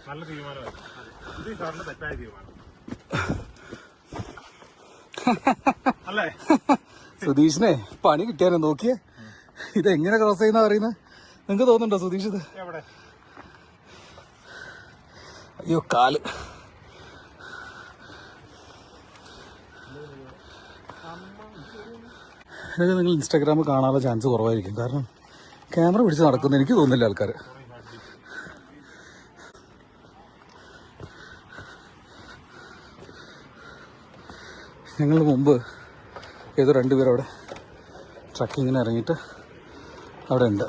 നല്ല തീരുമാനമായി. ഇത് സാറിന്റെ തെറ്റായ തീരുമാനം അല്ലേ? സുധീഷിനെ പണി കിട്ടിയാനോ നോക്കിയേ. ഇതെങ്ങനെ ക്രോസ് ചെയ്യുന്ന പറയുന്നത് നിങ്ങക്ക് തോന്നുന്നുണ്ടോ സുധീഷ്? ഇത് എവിടെ? അയ്യോ കാല്. ഇതൊക്കെ നിങ്ങൾ ഇൻസ്റ്റാഗ്രാമിൽ കാണാനുള്ള ചാൻസ് കുറവായിരിക്കും. കാരണം ക്യാമറ പിടിച്ച് നടക്കുന്ന എനിക്ക് തോന്നുന്നില്ല ആൾക്കാർ. ഞങ്ങൾ മുമ്പ് ഏതോ 2 പേർ അവിടെ ട്രക്കിങ്ങിന് ഇറങ്ങിയിട്ട് അവിടെ ഉണ്ട്.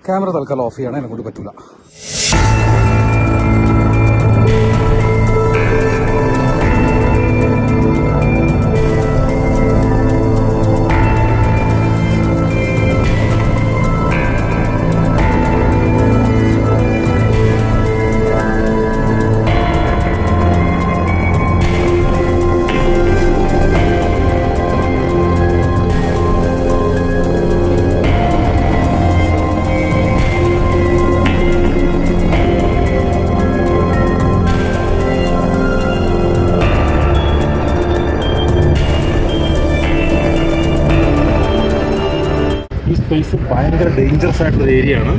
ക്യാമറ തൽക്കാലം ഓഫ് ചെയ്യണം, എന്നെ കൊണ്ട് പറ്റില്ല. ഈ സ്പേസ് ഭയങ്കര ഡേഞ്ചറസ് ആയിട്ടുള്ള ഏരിയയാണ്.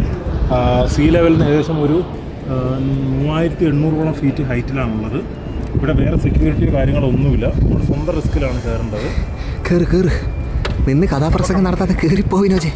സീ ലെവലിന് ഏകദേശം ഒരു 3800 ഫീറ്റ് ഹൈറ്റിലാണുള്ളത്. ഇവിടെ വേറെ സെക്യൂരിറ്റിയോ കാര്യങ്ങളോ ഒന്നുമില്ല. നമ്മുടെ സ്വന്തം റിസ്ക്കിലാണ് കയറേണ്ടത്. കേറ് നിന്ന് കഥാപ്രസംഗം നടത്താതെ കയറിപ്പോയിനോജെ.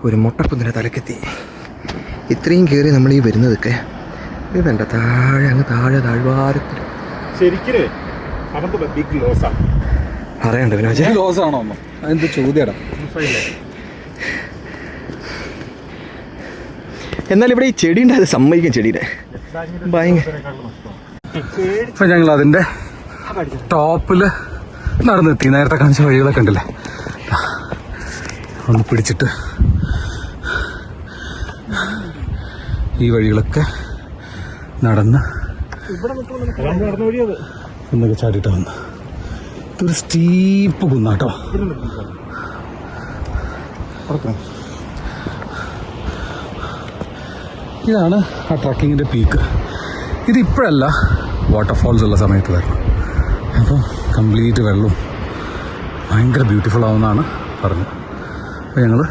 ഒരു മുട്ടക്കുന്നിൻ്റെ തലക്കെത്തി. ഇത്രയും കയറി നമ്മൾ ഈ വരുന്നതൊക്കെ ഇതെൻ്റെ താഴെ അങ്ങ് താഴ്വാരത്തിൽ ശരിക്കും ബിഗ് ലോസാണ്. പറയണ്ട വിനോജ, ലോസ് ആണോ? അതെന്ത് ചോദ്യടാ. എന്നാൽ ഇവിടെ ഈ ചെടി ഉണ്ട്, അത് സമ്മതിക്കും. ചെടിയുടെ ഭയങ്കര. ഇപ്പൊ ഞങ്ങൾ അതിന്റെ ടോപ്പില് നടന്നെത്തി. നേരത്തെ കാണിച്ച വഴികളൊക്കെ ഉണ്ടല്ലേ, ഒന്ന് പിടിച്ചിട്ട് ഈ വഴികളൊക്കെ നടന്ന് ഒന്നൊക്കെ ചാടിയിട്ട് വന്നു. ഇതൊരു സ്റ്റീപ്പ് കുന്നാട്ടോ. ഇതാണ് ആ ട്രക്കിങ്ങിൻ്റെ പീക്ക്. ഇതിപ്പോഴല്ല, വാട്ടർഫോൾസ് ഉള്ള സമയത്ത് വരണം. അപ്പോൾ കംപ്ലീറ്റ് വെള്ളവും ഭയങ്കര ബ്യൂട്ടിഫുൾ ആവുമെന്നാണ് പറഞ്ഞത്. അപ്പോൾ ഞങ്ങൾ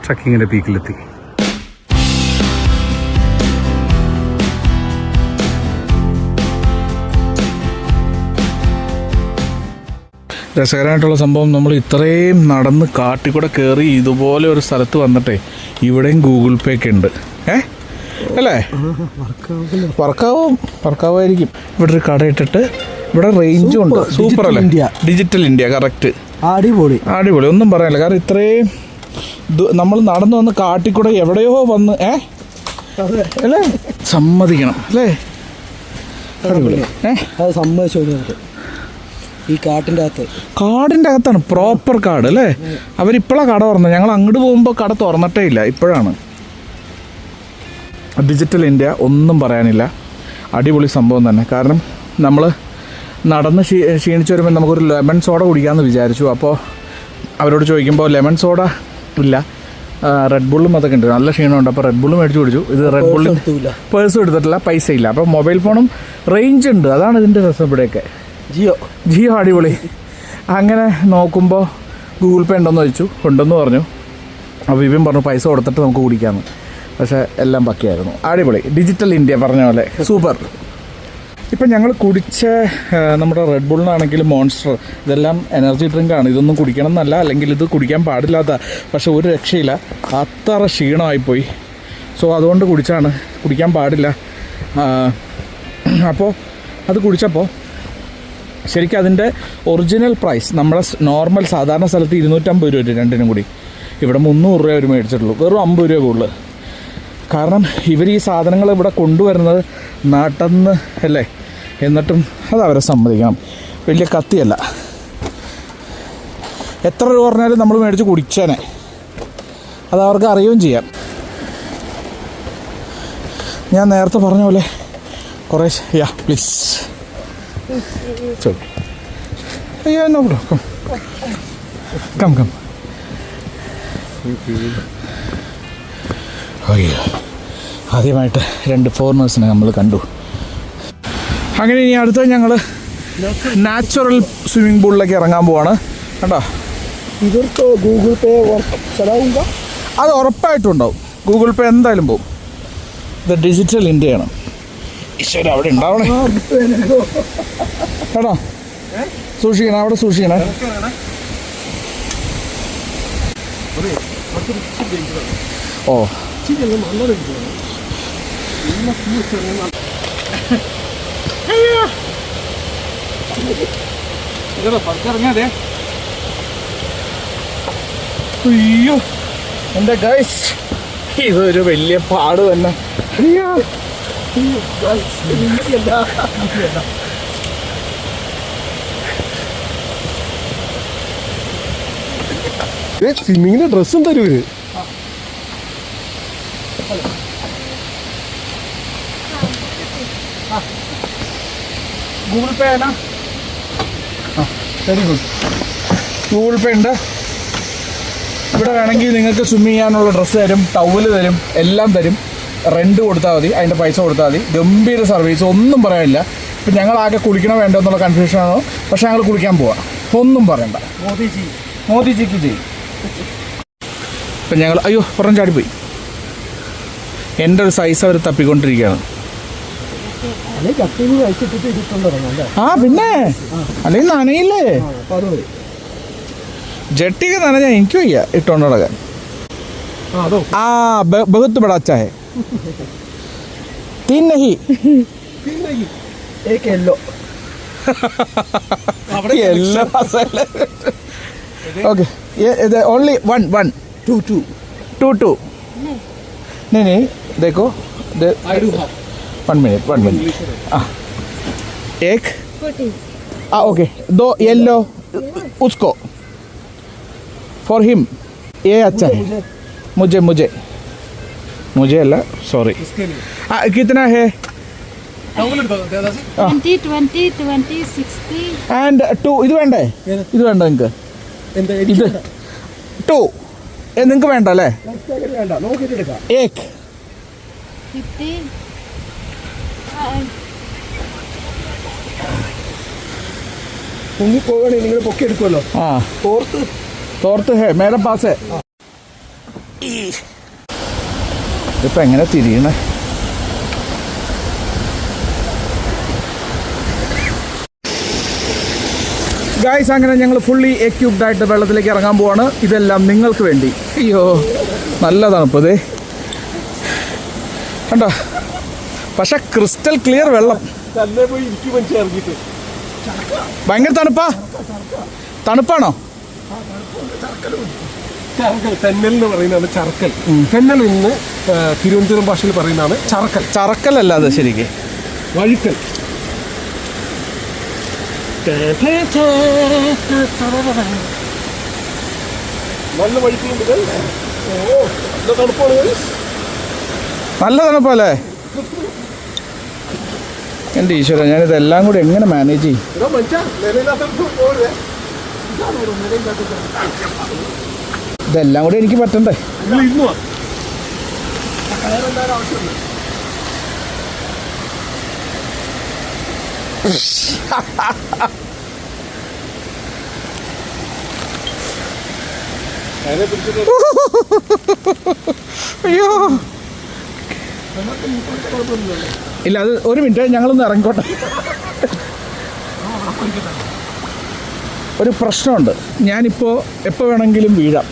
ട്രക്കിങ്ങിൻ്റെ പീക്കിലെത്തി. രസകരമായിട്ടുള്ള സംഭവം, നമ്മൾ ഇത്രയും നടന്ന് കാട്ടിക്കൂടെ കയറി ഇതുപോലെ ഒരു സ്ഥലത്ത് വന്നിട്ടേ ഇവിടെയും ഗൂഗിൾ പേ ഒക്കെ ഉണ്ട്. അല്ലേ? വർക്കാവുമായിരിക്കും. ഇവിടെ ഒരു കട ഇട്ടിട്ട് ഇവിടെ റേഞ്ചും ഉണ്ട്. സൂപ്പർ അല്ലേ? Digital India. കറക്റ്റ്. അടിപൊളി. ഒന്നും പറയാനില്ല. കാരണം ഇത്രയും നമ്മൾ നടന്നു വന്ന് കാട്ടിക്കൂടെ എവിടെയോ വന്ന് അല്ലേ? സമ്മതിക്കണം അല്ലേ? അടിപൊളി. അത് സമ്മതിച്ചു. ഈ കാട്ടിൻ്റെ അകത്ത്. കാടിൻ്റെ അകത്താണ്, പ്രോപ്പർ കാട് അല്ലേ. അവരിപ്പോഴാണ് കട തുറന്നത്, ഞങ്ങൾ അങ്ങോട്ട് പോകുമ്പോൾ കട തുറന്നിട്ടേ ഇല്ല, ഇപ്പോഴാണ്. ഡിജിറ്റൽ ഇന്ത്യ ഒന്നും പറയാനില്ല, അടിപൊളി സംഭവം തന്നെ. കാരണം നമ്മൾ നടന്ന് ക്ഷീണിച്ച് വരുമ്പോൾ നമുക്കൊരു ലെമൺ സോഡ കുടിക്കാമെന്ന് വിചാരിച്ചു. അപ്പോൾ അവരോട് ചോദിക്കുമ്പോൾ ലെമൺ സോഡ ഇല്ല, റെഡ് ബുള്ളും അതൊക്കെ ഉണ്ട്, നല്ല ക്ഷീണമുണ്ട്. അപ്പോൾ റെഡ് ബുള്ളും മേടിച്ച് കുടിച്ചു. ഇത് റെഡ് ബുള്ളിൽ പേഴ്സും എടുത്തിട്ടില്ല, പൈസ ഇല്ല. അപ്പോൾ മൊബൈൽ ഫോണും റേഞ്ച് ഉണ്ട്, അതാണ് ഇതിൻ്റെ രസം. ഇവിടെയൊക്കെ ജിയോ അടിപൊളി. അങ്ങനെ നോക്കുമ്പോൾ ഗൂഗിൾ പേ ഉണ്ടെന്ന് ചോദിച്ചു, ഉണ്ടെന്ന് പറഞ്ഞു. അപ്പോൾ വിപിൻ പറഞ്ഞു പൈസ കൊടുത്തിട്ട് നമുക്ക് കുടിക്കാമെന്ന്. പക്ഷേ എല്ലാം പക്കയായിരുന്നു, അടിപൊളി. ഡിജിറ്റൽ ഇന്ത്യ പറഞ്ഞ പോലെ സൂപ്പർ. ഇപ്പം ഞങ്ങൾ കുടിച്ച നമ്മുടെ റെഡ് ബുള്ളിനാണെങ്കിലും മോൺസ്റ്റർ, ഇതെല്ലാം എനർജി ഡ്രിങ്കാണ്. ഇതൊന്നും കുടിക്കണം എന്നല്ല, അല്ലെങ്കിൽ ഇത് കുടിക്കാൻ പാടില്ലാത്ത, പക്ഷെ ഒരു രക്ഷയില്ല, അത്ര ക്ഷീണമായിപ്പോയി. സോ അതുകൊണ്ട് കുടിക്കാൻ പാടില്ല. അപ്പോൾ അത് കുടിച്ചപ്പോൾ ശരിക്കും അതിൻ്റെ ഒറിജിനൽ പ്രൈസ് നമ്മുടെ നോർമൽ സാധാരണ സ്ഥലത്ത് 250 രൂപ രണ്ടിനും കൂടി, ഇവിടെ 300 രൂപ അവർ മേടിച്ചിട്ടുള്ളൂ, വെറും 50 രൂപ കൂടുതൽ. കാരണം ഇവർ ഈ സാധനങ്ങൾ ഇവിടെ കൊണ്ടുവരുന്നത് നാട്ടിന്ന് അല്ലേ, എന്നിട്ടും അതവരെ സമ്മതിക്കണം. വലിയ കത്തിയല്ല, എത്ര രൂപ പറഞ്ഞാലും നമ്മൾ മേടിച്ച് കുടിച്ചേനെ, അത് അവർക്ക് അറിയുകയും ചെയ്യാം. ഞാൻ നേരത്തെ പറഞ്ഞ പോലെ കുറേ please no come come come. അയ്യോ, ആദ്യമായിട്ട് 2 ഫോറിനേഴ്സിനെ നമ്മൾ കണ്ടു. അങ്ങനെ ഇനി അടുത്ത ഞങ്ങൾ നാച്ചുറൽ സ്വിമ്മിംഗ് പൂളിലേക്ക് ഇറങ്ങാൻ പോവാണ്. കണ്ടോ, ഇവർക്ക് ഗൂഗിൾ പേ ചെലവുണ്ടോ? അത് ഉറപ്പായിട്ടും ഉണ്ടാവും, ഗൂഗിൾ പേ എന്തായാലും പോകും. ഇത് ഡിജിറ്റൽ ഇന്ത്യയാണ്. ഈശ്വര അവിടെ ഉണ്ടാവണേ കേട്ടോ, സൂക്ഷിക്കണം, അവിടെ സൂക്ഷിക്കണേ. ഓ അയ്യോ എൻ്റെ ഗൈസ്, ഇതൊരു വലിയ പാട് തന്നെ. സ്വിമ്മിങ്ങിന് ഡ്രസ്സും തരൂര്. ഗൂഗിൾ പേ ആണ്, വെരി ഗുഡ്. ഗൂഗിൾ പേ ഉണ്ട്. ഇവിടെ വേണമെങ്കിൽ നിങ്ങൾക്ക് സ്വിമ്മ് ചെയ്യാനുള്ള ഡ്രസ്സ് തരും, ടവല് തരും, എല്ലാം തരും. റെൻറ്റ് കൊടുത്താൽ മതി, അതിൻ്റെ പൈസ കൊടുത്താൽ മതി. ഗംഭീര സർവീസ്, ഒന്നും പറയാനില്ല. ഇപ്പം ഞങ്ങളാകെ കുളിക്കണോ വേണ്ടോ എന്നുള്ള കൺഫ്യൂഷനാണോ, പക്ഷേ ഞങ്ങൾ കുളിക്കാൻ പോവാം, ഒന്നും പറയണ്ട. മോദിജിക്ക് ചെയ്യും. ഇപ്പം ഞങ്ങൾ അയ്യോ പുറം ചാടിപ്പോയി, എൻ്റെ ഒരു സൈസ് അവർ തപ്പിക്കൊണ്ടിരിക്കുകയാണ്. ആ പിന്നെ അല്ലെങ്കിൽ നനയില്ലേ, ജെട്ടിക്ക് നനഞ്ഞ എനിക്ക് വയ്യ ഇട്ടോണ്ട് നടക്കാൻ. ആ ബഹുത്ത് ബड़ा अच्छा है, 3 नहीं, एक येलो. येलो मसाला. ओके, ये ओनली 1 2 नहीं नहीं देखो, I do have 1 मिनट. एक ओके, 2 येलो उसको, फॉर हिम ये अच्छा है. मुझे अल्लाह सॉरी. कितना है? 20, 60. ആൻഡ് 2 ഇത് വേണ്ടേ? ഇത് വേണ്ട നിങ്ങൾക്ക്? ഇത് 2 നിങ്ങൾക്ക് വേണ്ട അല്ലേ? ഏക് 50. പൊങ്ങി പോവുകയാണെങ്കിൽ നിങ്ങൾ പൊക്കി എടുക്കുമല്ലോ. ആ തോർത്ത് ഹേ മേരെ പാസ്. ഇതിപ്പോൾ എങ്ങനെ തിരിയണേ? ഗായ്സ്, അങ്ങനെ ഞങ്ങൾ ഫുള്ളി എക്യൂപ്ഡ് ആയിട്ട് വെള്ളത്തിലേക്ക് ഇറങ്ങാൻ പോവാണ്. ഇതെല്ലാം നിങ്ങൾക്ക് വേണ്ടി. അയ്യോ നല്ല തണുപ്പ്, ഇതേ കണ്ടോ, പക്ഷെ ക്രിസ്റ്റൽ ക്ലിയർ വെള്ളം. ഭയങ്കര തണുപ്പാണോ? തെന്നൽ എന്ന് പറയുന്നതാണ് ചർക്കൽ. തെന്നൽ ഇന്ന് തിരുവനന്തപുരം ഭാഷയിൽ പറയുന്നതാണ് ചർക്കൽ. ചറക്കലല്ല അത് ശരിക്കും, വഴുക്കൽ. നല്ല വഴിക്കുണ്ട് guys. ഓ നല്ല തണുപ്പാണ് guys. നല്ല തണുപ്പല്ലേ? എൻ്റെ ഈശ്വര, ഞാനിതെല്ലാം കൂടി എങ്ങനെ മാനേജ് ചെയ്യും? എടാ മച്ചാ, നിലയില്ലാത്തടത്ത് പോകരുതേ. ഇതെല്ലാം കൂടി എനിക്ക് പറ്റണ്ടേ? നിങ്ങൾ ഇരുന്നു വാ. കയറെന്തായാലും ആവശ്യമുണ്ട്. അതിനെ പിടിച്ചിട്ട് അയ്യോ ഇല്ല, അത് ഒരു മിനിറ്റ്, ഞങ്ങളൊന്ന് ഇറങ്ങിക്കോട്ടെ. ഒരു പ്രശ്നമുണ്ട്, ഞാനിപ്പോൾ എപ്പോൾ വേണമെങ്കിലും വീഴാം.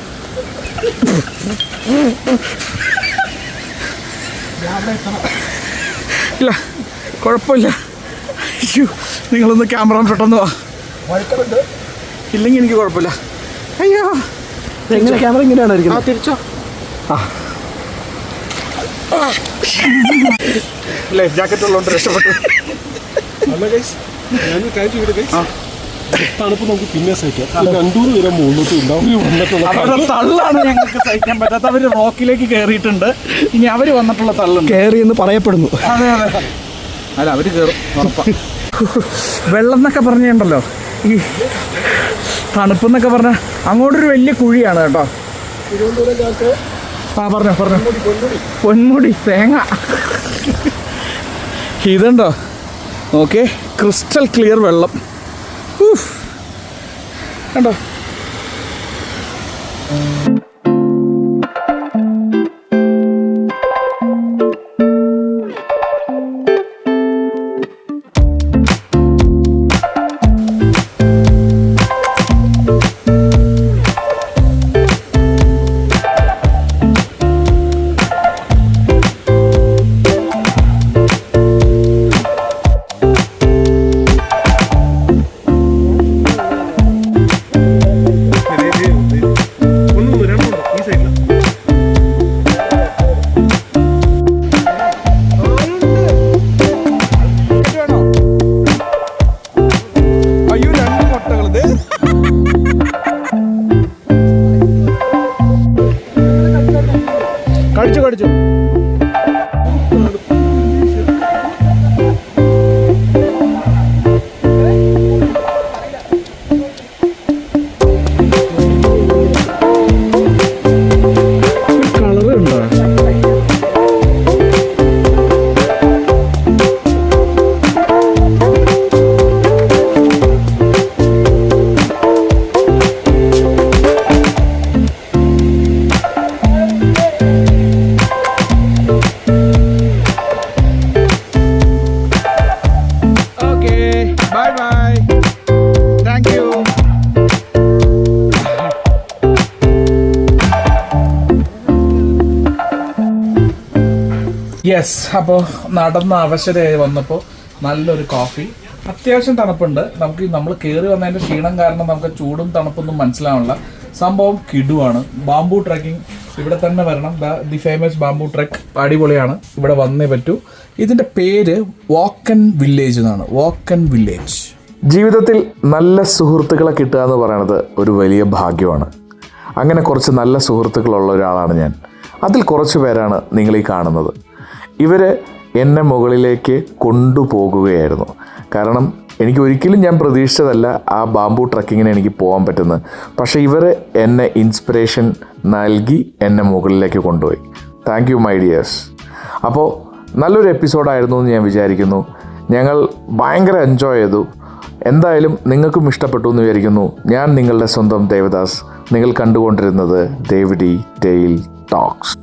ഇല്ല കുഴപ്പമില്ല. അയ്യോ, നിങ്ങളൊന്ന് ക്യാമറ പെട്ടെന്ന് വാ. ഇല്ലെങ്കിൽ എനിക്ക് കുഴപ്പമില്ല. അയ്യോ, എങ്ങനെ ക്യാമറ ഇങ്ങനെയാണ് ഇരിക്കുന്നത്? തിരിച്ചോ. ലൈഫ് ജാക്കറ്റ് ഉള്ളതുകൊണ്ട് രക്ഷപ്പെട്ടു. അല്ല ഗൈസ്, ഞാൻ കാര്യം ചെയ്യട്ടെ ഗൈസ്. തണുപ്പ് നമുക്ക് പിന്നെ സഹിക്കാം. 2 നേരം മുന്നോട്ട് ഉണ്ടാവും വന്നിട്ടുള്ള അവരുടെ തള്ളാണ് ഞങ്ങൾക്ക് സഹിക്കാൻ പറ്റാത്ത. അവർ റോക്കിലേക്ക് കയറിയിട്ടുണ്ട്. ഇനി അവർ വന്നിട്ടുള്ള തള്ളുണ്ട്. കയറി എന്ന് പറയപ്പെടുന്നു. അതെ അതെ, അല്ല അവർ കയറും ഉറപ്പാണ്. വെള്ളം എന്നൊക്കെ പറഞ്ഞുണ്ടല്ലോ, ഈ തണുപ്പെന്നൊക്കെ പറഞ്ഞാൽ അങ്ങോട്ടൊരു വലിയ കുഴിയാണ് കേട്ടോ. തിരുവനന്തപുരം ഞങ്ങൾക്ക് പറഞ്ഞോ പൊന്മുടി തേങ്ങ. ഇതുണ്ടോ ഓക്കെ, ക്രിസ്റ്റൽ ക്ലിയർ വെള്ളം. കണ്ടോ? കടിച്ചു. കളറ് ഉണ്ടോ? Bye bye. Thank you. Yes, അപ്പോൾ നടന്ന അവശതയായി വന്നപ്പോൾ നല്ലൊരു കോഫി. അത്യാവശ്യം തണുപ്പുണ്ട്. നമ്മൾ കയറി വന്നതിൻ്റെ ക്ഷീണം കാരണം നമുക്ക് ചൂടും തണുപ്പൊന്നും മനസ്സിലാവില്ല. സംഭവം കിടുവാണ്. ബാംബു ട്രക്കിംഗ് ഇവിടെ തന്നെ വരണം. ദി ഫേമസ് ബാംബു ട്രക്ക് അടിപൊളിയാണ്. ഇവിടെ വന്നേ പറ്റൂ. ഇതിൻ്റെ പേര് വാക്കൻ വില്ലേജ് എന്നാണ്. വാക്കൻ വില്ലേജ്. ജീവിതത്തിൽ നല്ല സുഹൃത്തുക്കളെ കിട്ടുക എന്ന് പറയുന്നത് ഒരു വലിയ ഭാഗ്യമാണ്. അങ്ങനെ കുറച്ച് നല്ല സുഹൃത്തുക്കളുള്ള ഒരാളാണ് ഞാൻ. അതിൽ കുറച്ച് പേരാണ് നിങ്ങളീ കാണുന്നത്. ഇവർ എന്നെ മുകളിലേക്ക് കൊണ്ടുപോകുകയായിരുന്നു. കാരണം എനിക്ക് ഒരിക്കലും ഞാൻ പ്രതീക്ഷിച്ചതല്ല ആ ബാംബു ട്രക്കിങ്ങിന് എനിക്ക് പോകാൻ പറ്റുന്നത്. പക്ഷേ ഇവർ എന്നെ ഇൻസ്പിറേഷൻ നൽകി എന്നെ മുകളിലേക്ക് കൊണ്ടുപോയി. Thank you my dears. അപ്പോൾ നല്ലൊരു എപ്പിസോഡായിരുന്നു എന്ന് ഞാൻ വിചാരിക്കുന്നു. ഞങ്ങൾ ഭയങ്കര എൻജോയ് ചെയ്തു. എന്തായാലും നിങ്ങൾക്കും ഇഷ്ടപ്പെട്ടു എന്ന് വിചാരിക്കുന്നു. ഞാൻ നിങ്ങളുടെ സ്വന്തം ദേവദാസ്. നിങ്ങൾ കണ്ടുകൊണ്ടിരുന്നത് ദേവിഡി ടെയിൽ ടോക്സ്.